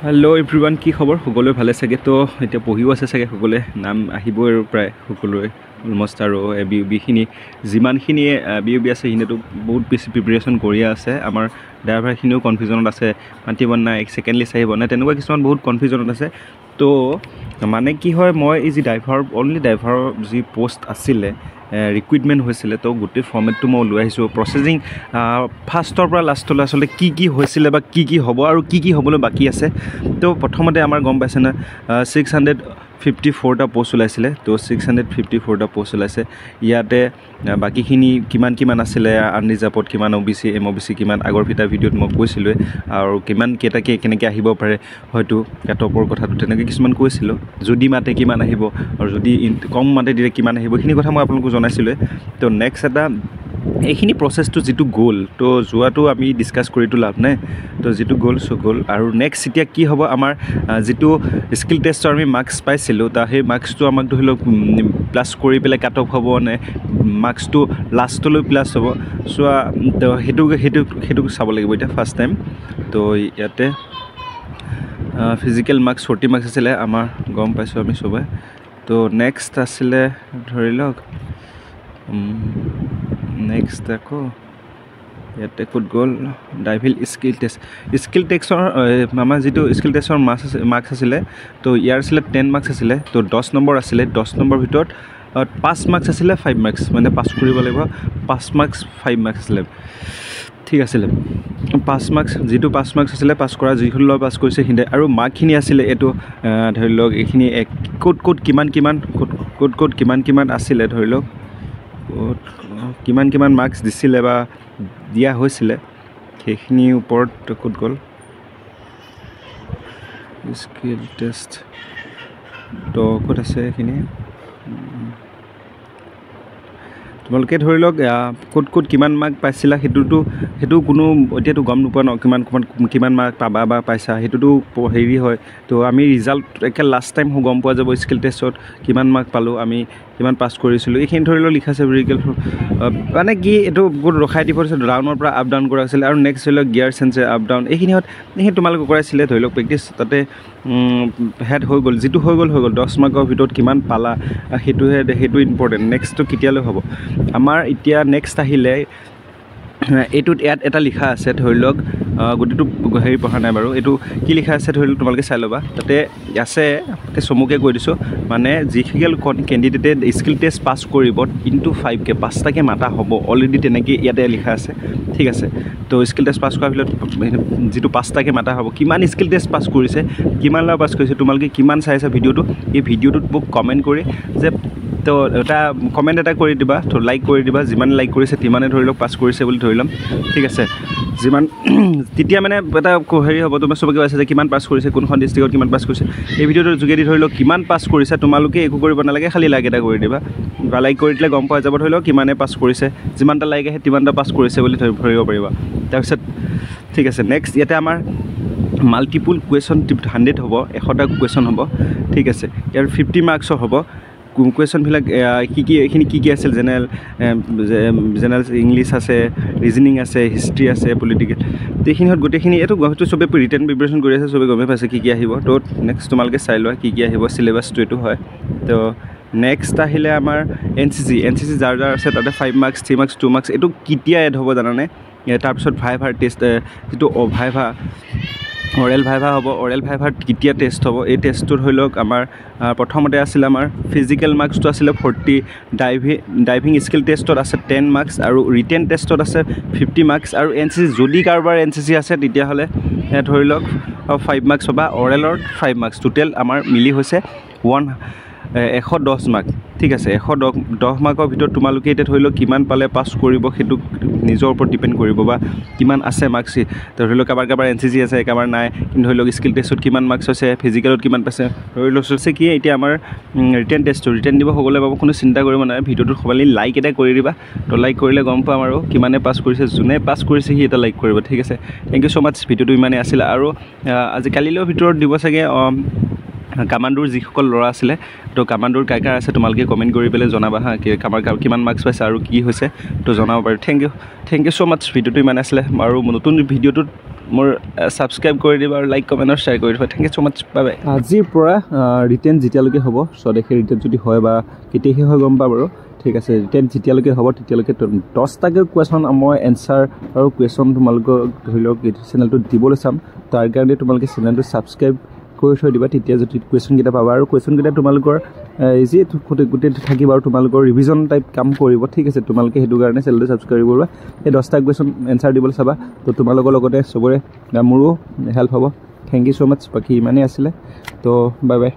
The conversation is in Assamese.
हेलो एभ्रिवान की खबर सकलोरे भाले चागे तो इतना पढ़िओ आछे चागे सकलोरे नाम आहिबो प्राय सकलोरे अलमोस्ट और एबिउबिखिनि जिमानखिनि एबिउबि आछे हिनेतो बहुत बेसि प्रिपारेशन करिया आछे आमार ड्राइभारखिनिओ कनफ्यूजनत आछे मातिब ना एक सेकेंडली चाहिब ना तेनुका किछुमान बहुत कनफ्यूजनत आछे तो माने कि हय मैं इज ड्राइभार ओनली ड्राइभार जी पोस्ट आछिले रिक्रुटमेंट হৈছিলে तो गोटे फर्मेटটো মই লৈ আহিছো প্ৰসেসিং ফাৰ্ষ্টৰ পৰা লাষ্টলৈ আসলে কি হৈছিলে বা কি হ'ব আৰু কি হ'বলৈ বাকি আছে তো প্ৰথমতে আমাৰ গম পাইছে না 654 টা পোষ্ট ওলাইছিলে তো 654 টা পোষ্ট ওলাইছে ইয়াতে বাকিখিনি কিমান আছিলে আনৰিজাৰ্ভড কিমান ওবিসি এমওবিসি কিমান আগৰ ভিটা ভিডিঅ'ত মই কৈছিলো আৰু কিমান কেটাকে কেনেকৈ আহিব পাৰে হয়তো কাটঅপৰ কথাটো তেনেকৈ কিছুমান কৈছিলো যদি মাতে কিমান আহিব আৰু যদি কম মাতে দিলে কিমান আহিব এইখিনি কথা মই আপোনালোকক জনাইছিলো তো নেক্সট এটা এইখিনি প্ৰসেসটো যেটো গোল তো যোৱাটো আমি ডিসকাস কৰিটো লাভ নাই তো যেটো গোল সো গোল আৰু নেক্সট এতিয়া কি হ'ব আমাৰ যেটো স্কিল টেষ্টৰ আমি মাৰ্কস পাইছিলো তা সেই মাৰ্কসটো আমাক ধৰিলক প্লাস কৰি পেলাই কাটঅপ হ'ব নে মাৰ্কসটো লাষ্টলৈ প্লাস হ'ব সো তো হেতু চাব লাগিব এটা ফার্স্ট টাইম তো ইয়াতে ফিজিক্যাল মার্কস 40 মার্কস আছিলে আমাৰ গম পাইছো আমি সবে তো নেক্সট আছিলে ধৰিলক नेक्स्ट देखो ইয়াতে কোড গোল ডাইভিল স্কিল টেষ্টৰ আমাৰ যেটো স্কিল টেষ্টৰ মাৰ্কস আছিলে তো ইয়াৰ আছিলে 10 মাৰ্কস আছিলে তো 10 নম্বৰ আছিলে 10 নম্বৰ ভিতৰত 5 মাৰ্কস আছিলে 5 মাৰ্কস মানে পাস কৰিব লাগিব 5 মাৰ্কস 5 মাৰ্কস আছিলে ঠিক আছিলে 5 মাৰ্কস যেটো 5 মাৰ্কস আছিলে পাস কৰা যিহলৈ পাস কৰিছে হিন্দে আৰু মাৰ্কখিনি আছিলে এটো ধৰিলক এইখিনি কোড কিমান আছিলে ধৰিলক কিমান মাৰ্কস দিছিলে বা দিয়া হৈছিলে সেইখিনি ওপৰত কোড গল স্কিল টেষ্ট তো কোড আছে এইখিনি তোমালোকে ধৰিলক কোড কিমান মাৰ্ক পাইছিলা হেতু কোনো এতিয়াটো গম নোপোৱা ন কিমান মাৰ্ক পাবা বা পাইছা হেতুটো হেৰি হয় তো আমি ৰিজাল্ট একে লাষ্ট টাইম গম পোৱা যাব স্কিল টেষ্টত কিমান মাৰ্ক পালো আমি কিমান পাস কৰিছিলো এইখিনি ধৰিল লিখা আছে ভেৰিকেল মানে কি এটো বহুত ৰখাই দিব আছে ডাউনৰ পৰা আপ ডাউন কৰা আছিল আৰু নেক্সট হল গিয়াৰ সেন্স আপ ডাউন এইখিনিত তোমালোক কৰাইছিলে ধৰিলক প্ৰেক্টিস তাতে হেড হৈ গল যেটো হৈ গল 10 মাৰ্কৰ ভিতৰত কিমান পালা হেতু ইম্পৰ্টেন্ট নেক্সট তো কেতিয়ালৈ হ'ব আমাৰ এতিয়া নেক্সট আহিলে এটুত এটা লিখা আছে ধৰিলক গুটিটো হেৰি পঢ়া নাই বাৰু এটো কি লিখা আছে ধৰিলক তোমালোকে চাই লবা তাতে আছে সমুকে কৈ দিছো মানে যিখিগেল ক্যান্ডিডেটে স্কিল টেষ্ট পাস কৰিব ইনটু 5 কে 5 টাকে মাতা হ'ব অলৰেডি তেনেকৈ ইয়াতে লিখা আছে ঠিক আছে তো স্কিল টেষ্ট পাস কৰাৰ ভিতৰত যেটো 5 টাকে মাতা হ'ব কিমান স্কিল টেষ্ট পাস কৰিছে কিমান লা পাস কৰিছে তোমালোকে কিমান চাইছা ভিডিওটো এই ভিডিওটোত মোক কমেন্ট কৰি যে তো এটা কমেন্ট এটা কৰি দিবা তো লাইক কৰি দিবা যিমান লাইক কৰিছে তিমানে ধৰিলক পাস কৰিছে বুলি ধৰিলাম ঠিক আছে যিমান তেতিয়া মানে এটা হেৰি হ'ব তুমি সবকে আছে যে কিমান পাস কৰিছে কোনখন ডিস্ট্ৰিক্টত কিমান পাস কৰিছে এই ভিডিওটোৰ যোগেদি ধৰিলক কিমান পাস কৰিছে তোমালোকে একো কৰিব নালাগে খালি লাইক এটা কৰি দিবা বা লাইক কৰি দিলে গম পোৱা যাব ধৰিলক কিমানে পাস কৰিছে যিমানটা লাইক আহে তিমানটা পাস কৰিছে বুলি ধৰিব পাৰিবা তাৰপিছত ঠিক আছে নেক্সট ইয়াতে আমাৰ মাল্টিপল কুৱেশ্যন 100 হ'ব 100টা কুৱেশ্যন হ'ব ঠিক আছে ইয়াৰ 50 মাৰ্কছৰ হ'ব কুৱেশ্যন বিলাক কি আছিল জেনাৰেল ইংলিশ আছে ৰিজনিং আছে হিষ্ট্ৰী আছে পলিটিকেল এইখিনিত গোটেইখিনি এটো গহটো সবে ৰিটেন প্ৰিপাৰেচন কৰি আছে সবে গমে পাইছে কি আহিব তো নেক্সট তোমালোকে চাই লোৱা কি আহিব সিলেবাসটো এটো হয় তো নেক্সট আহিলে আমাৰ এনসিসি যাৰ আছে তাতে 5 মাৰ্কস 3 মাৰ্কস 2 মাৰ্কস এটো কিতিয়া এড হ'ব জানানে তাৰ পিছত ভাইভাৰ টেষ্ট যেটো ভাইভা অৰেল ভাইভা হ'ব অৰেল ভাইভাৰ কিতিয়া টেষ্ট হ'ব এই টেষ্টটো হইলক আমাৰ প্ৰথমতে আছিল আমাৰ ফিজিক্যাল মাৰ্কসটো আছিল 40 ডাইভিং স্কিল টেষ্টত আছে 10 মাৰ্কস আৰু ৰিটেন টেষ্টত আছে 50 মাৰ্কস আৰু এনসিসি যদি কাৰবাৰ এনসিসি আছে তেতিয়া হলে ধৰিলক 5 মাৰ্কস বা অৰেলৰ 5 মাৰ্কস টোটাল আমাৰ মিলি হৈছে 110 মাৰ্ক ঠিক আছে 110 মাৰ্কৰ ভিতৰত তোমালোকে এটা ধৰিলক কিমান পালে পাস কৰিব হেতু নিজৰ ওপৰত ডিপেন্ড কৰিব বা কিমান আছে মাৰ্কস ধৰিলক কাবাৰ এনসিসি আছে কাবাৰ নাই কিন্তু ধৰিলক স্কিল টেষ্টত কিমান মাৰ্কস আছে ফিজিক্যালত কিমান পাইছে ধৰিলক আছে কি এতিয়া আমাৰ ৰিটেন দিব হ'লে বাবু কোনো চিন্তা কৰিব নাই ভিডিওটো খবালি লাইক এটা কৰি দিবা তো লাইক কৰিলে গম পাম আৰু কিমানে পাস কৰিছে যোনে পাস কৰিছে হি এটা লাইক কৰিব ঠিক আছে থ্যাংক ইউ সো মাচ ভিডিওটো ইমানে আছিল আৰু আজি কালিলৈ ভিডিওত দিব চাগে কামাণ্ডোৰ যিসকল লৰা আছিলে তো কামাণ্ডোৰ কাইকাৰ আছে তোমালোকে কমেন্ট কৰি পেলে জনাবা হা কি কিমান মাৰ্কস পাইছে আৰু কি হৈছে তো জনাব পাৰো থ্যাংক ইউ সো মাচ ভিডিওটো ইমান আছিল আৰু নতুন ভিডিওটো মোৰ ছাবস্ক্ৰাইব কৰি দিবা আৰু লাইক কমেণ্ট আৰু শ্বেয়াৰ কৰি দিবা thank you so' much bye bye আজিৰ পৰা ৰিটেন যেতিয়ালৈকে হ'ব স্বদেশী ৰিটেন যদি হয় বা কেতিয়াহে হয় গম পা বাৰু ঠিক আছে ৰিটেন যেতিয়ালৈকে হ'ব তেতিয়ালৈকে 10টাকৈ কুৱেশ্যন মই এনচাৰ আৰু কুৱেশ্যন তোমালোকক ধৰি লওক এইটো চেনেলটোত দিবলৈ চাম তাৰ কাৰণে তোমালোকে চেনেলটো ছাবস্ক্ৰাইব কৰি থৈ দিবা তেতিয়া যদি কুৱেশ্যনকেইটা পাবা আৰু কুৱেশ্যনকেইটা তোমালোকৰ ইজি গোটেই থাকিব আৰু তোমালোকৰ ৰিভিজন টাইপ কাম কৰিব ঠিক আছে তোমালোকে সেইটো কাৰণে চেনেলটো ছাবস্ক্ৰাইব কৰিবা এই 10টা কুৱেশ্যন এনচাৰ দিবলৈ চাবা তো তোমালোকৰ লগতে চবৰে মোৰো হেল্প হ'ব থেংক ইউ ছ' মাছ বাকী ইমানেই আছিলে তো বাই বাই